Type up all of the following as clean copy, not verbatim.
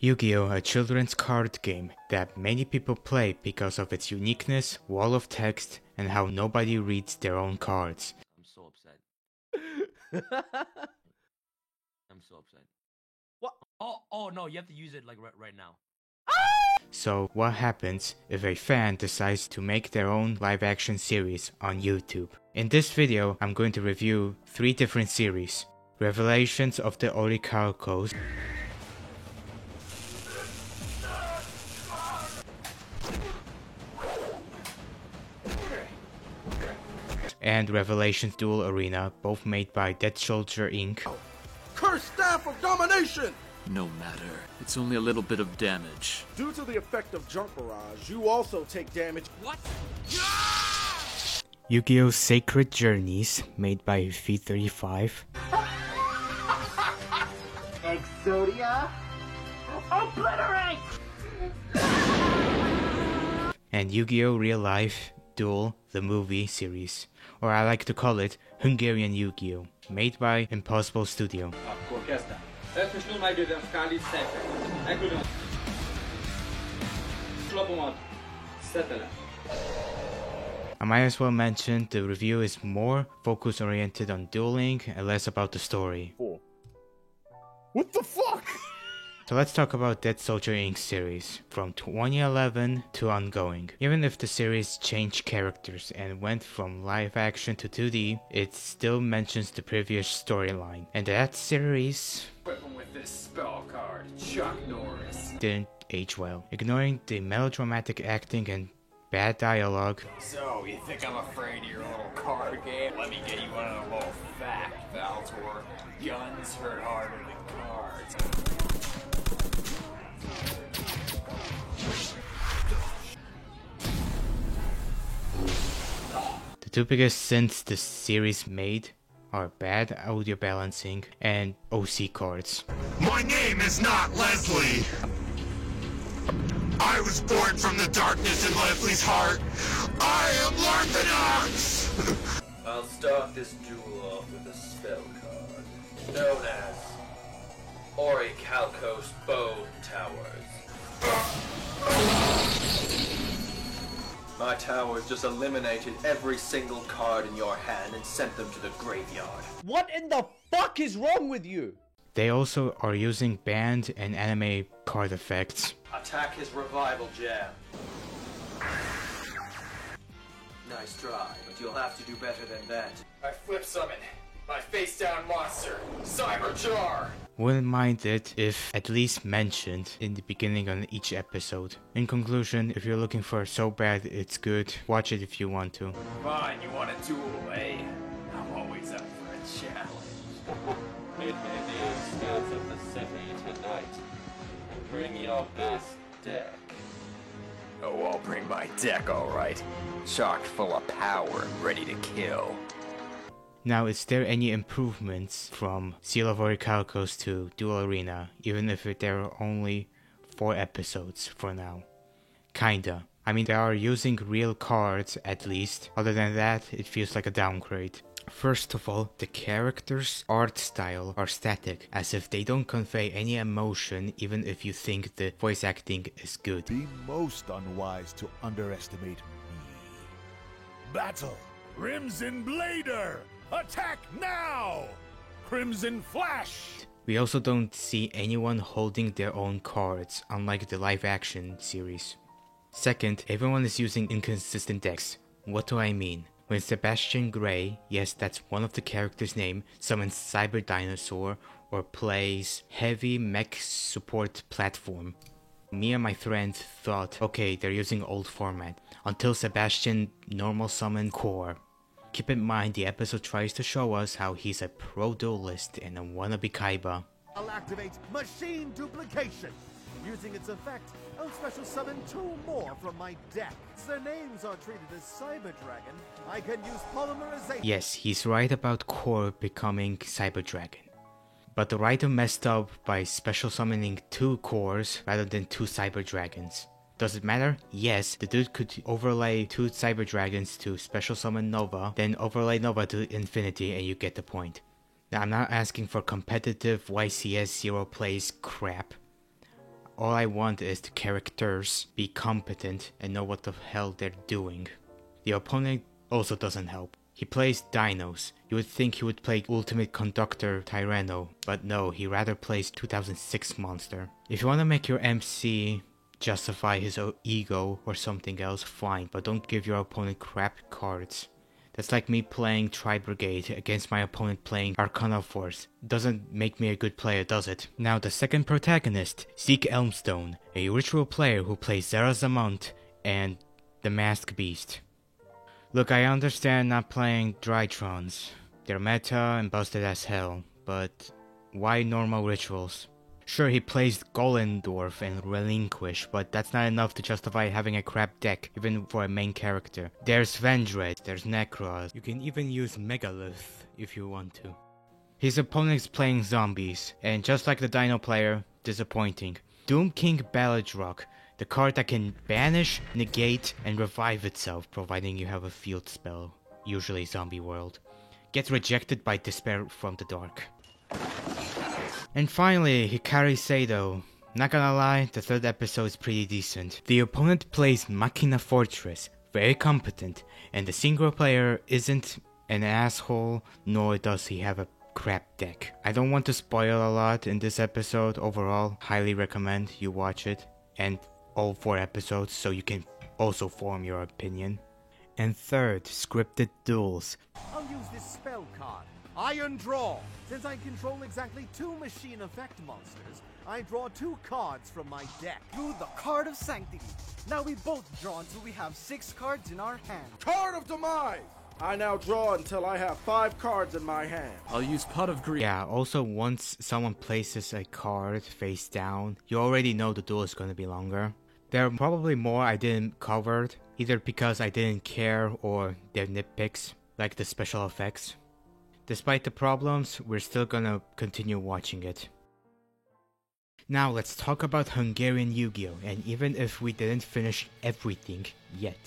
Yu-Gi-Oh! A children's card game that many people play because of its uniqueness, wall of text, and how nobody reads their own cards. I'm so upset. I'm so upset. What? Oh no, you have to use it like right now. So what happens if a fan decides to make their own live-action series on YouTube? In this video, I'm going to review 3 different series. Revelations of the Orichalcos, and Revelations Duel Arena, both made by Dead Soldier Inc. Cursed staff of domination! No matter. It's only a little bit of damage. Due to the effect of junk barrage, you also take damage. What? Yu-Gi-Oh! Sacred Journeys, made by V35. Exodia? Obliterate! And Yu-Gi-Oh! Real Life Duel, the movie series, or I like to call it Hungarian Yu-Gi-Oh! Made by Impossible Studio. Akkor kezdem. Ezt most megvédem Skálit szekre. Elküldöm a lapomat. Szetelem. I might as well mention the review is more focus oriented on dueling and less about the story. What the fuck? So let's talk about Dead Soldier Inc. series, from 2011 to ongoing. Even if the series changed characters and went from live action to 2D, it still mentions the previous storyline. And that series Equip him with this spell card, Chuck Norris. didn't age well, ignoring the melodramatic acting and bad dialogue. So, you think I'm afraid of your little card game? Let me get you one of the little fact, Valtor. Guns hurt harder than cards. The 2 biggest sins the series made are bad audio balancing and OC cards. My name is not Leslie. I was born from the darkness in Leslie's heart. I am Larthenox! I'll start this duel off with a spell card, known as Orichalcos Bone Towers. My towers just eliminated every single card in your hand and sent them to the graveyard. What in the fuck is wrong with you? They also are using banned and anime card effects. Attack his revival jam. Nice try, but you'll have to do better than that. I flip summon my face down monster, Cyberjar! Wouldn't mind it if at least mentioned in the beginning on each episode. In conclusion, if you're looking for So Bad It's Good, watch it if you want to. Fine, you want a duel, eh? I'm always up for a challenge. Meet me in the outskirts of the city tonight. Bring your best deck. Oh, I'll bring my deck, alright. Chock full of power and ready to kill. Now, is there any improvements from Seal of Orichalcos to Duel Arena, even if there are only 4 episodes for now? Kinda. I mean, they are using real cards at least. Other than that, it feels like a downgrade. First of all, the characters' art style are static, as if they don't convey any emotion even if you think the voice acting is good. Be most unwise to underestimate me. Battle! Crimson Blader! Attack now! Crimson Flash! We also don't see anyone holding their own cards, unlike the live action series. Second, everyone is using inconsistent decks. What do I mean? When Sebastian Gray, yes that's one of the characters' name, summons Cyber Dinosaur or plays heavy mech support platform, me and my friend thought, okay, they're using old format, until Sebastian normal summon Core. Keep in mind the episode tries to show us how he's a pro duelist and a wannabe Kaiba. I'll activate Machine Duplication. Using its effect, I'll special summon 2 more from my deck. Their names are treated as Cyber Dragon. I can use polymerization. Yes, he's right about Core becoming Cyber Dragon. But the writer messed up by special summoning 2 Cores rather than 2 Cyber Dragons. Does it matter? Yes, the dude could overlay 2 Cyber Dragons to special summon Nova, then overlay Nova to Infinity and you get the point. Now I'm not asking for competitive YCS 0 plays crap. All I want is the characters be competent and know what the hell they're doing. The opponent also doesn't help. He plays dinos. You would think he would play Ultimate Conductor Tyranno, but no, he rather plays 2006 Monster. If you want to make your MC justify his ego or something else, fine, but don't give your opponent crap cards. That's like me playing Tri-Brigade against my opponent playing Arcana Force. Doesn't make me a good player, does it? Now the second protagonist, Zeke Elmstone, a ritual player who plays Zarazamont and the Masked Beast. Look, I understand not playing Drytrons. They're meta and busted as hell, but why normal rituals? Sure, he plays Gollendorf and Relinquish, but that's not enough to justify having a crap deck, even for a main character. There's Vendread, there's Necros, you can even use Megalith if you want to. His opponent's playing zombies, and just like the Dino player, disappointing. Doom King Balladrock, the card that can banish, negate, and revive itself, providing you have a field spell, usually Zombie World, gets rejected by Despair from the Dark. And finally, Hikari Sado. Not gonna lie, the third episode is pretty decent. The opponent plays Machina Fortress, very competent, and the single player isn't an asshole, nor does he have a crap deck. I don't want to spoil a lot in this episode. Overall, highly recommend you watch it, and all 4 episodes, so you can also form your opinion. And third, scripted duels. I'll use this spell card, Iron Draw. Since I control exactly 2 machine effect monsters, I draw 2 cards from my deck. Drew the Card of Sanctity. Now we both draw until we have 6 cards in our hand. Card of Demise! I now draw until I have 5 cards in my hand. I'll use Pot of Greed. Yeah, also once someone places a card face down, you already know the duel is going to be longer. There are probably more I didn't cover, either because I didn't care or they're nitpicks, like the special effects. Despite the problems, we're still gonna continue watching it. Now let's talk about Hungarian Yu-Gi-Oh! And even if we didn't finish everything yet,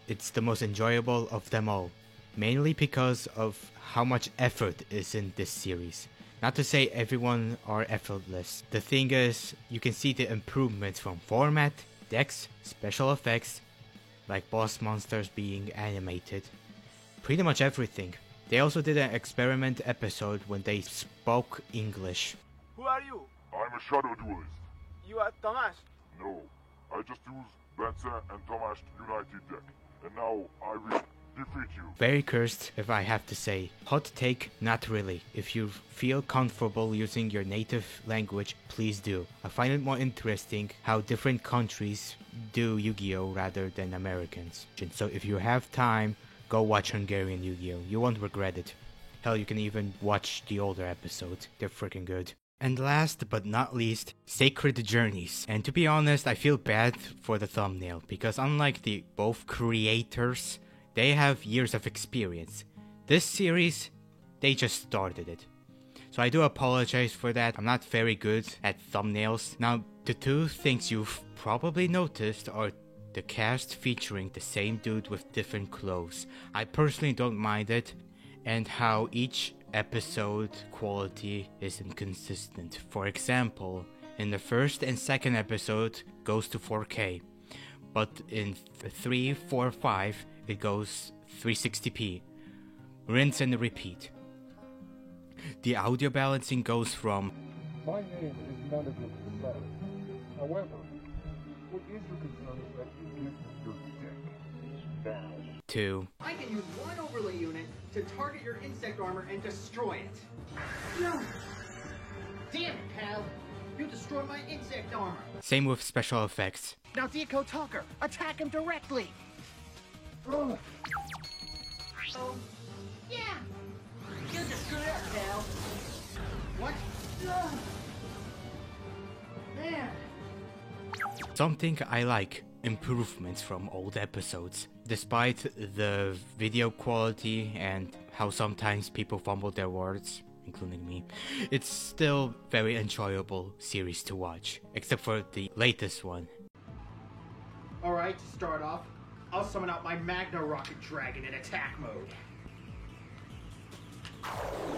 it's the most enjoyable of them all. Mainly because of how much effort is in this series. Not to say everyone are effortless. The thing is, you can see the improvements from format, decks, special effects, like boss monsters being animated. Pretty much everything. They also did an experiment episode when they spoke English. Who are you? I'm a shadow duelist. You are Tomasz? No, I just use Bence and Tomasz United deck, and now I will defeat you. Very cursed, if I have to say. Hot take, not really. If you feel comfortable using your native language, please do. I find it more interesting how different countries do Yu-Gi-Oh! Rather than Americans. So if you have time, go watch Hungarian Yu-Gi-Oh! You won't regret it. Hell, you can even watch the older episodes. They're freaking good. And last but not least, Sacred Journeys. And to be honest, I feel bad for the thumbnail, because unlike the both creators, they have years of experience. This series, they just started it. So I do apologize for that. I'm not very good at thumbnails. Now, the 2 things you've probably noticed are the cast featuring the same dude with different clothes. I personally don't mind it, and how each episode quality is inconsistent. For example, in the first and second episode goes to 4K, but in 3, 4, 5 it goes 360p. Rinse and repeat. The audio balancing goes from "My name is none of your concern. However, what is your concern is that you give me your dick now." to I can use one overlay unit to target your insect armor and destroy it. No. Damn it, pal. You destroyed my insect armor. Same with special effects. Now Deco Talker, attack him directly. Oh, yeah. You just screwed up, pal. What? Man. Something I like, improvements from old episodes. Despite the video quality and how sometimes people fumble their words, including me, it's still very enjoyable series to watch, except for the latest one. Alright, to start off, I'll summon out my Magna Rocket Dragon in attack mode.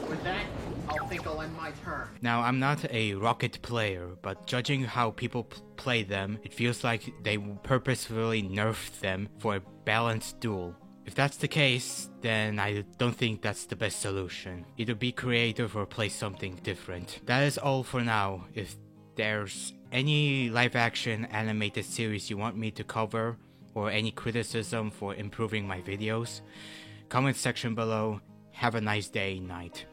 With that, I'll think I'll end my turn. Now, I'm not a Rocket player, but judging how people play them, it feels like they purposefully nerfed them for a balanced duel. If that's the case, then I don't think that's the best solution. Either be creative or play something different. That is all for now. If there's any live-action animated series you want me to cover, or any criticism for improving my videos, comment section below. Have a nice day, night.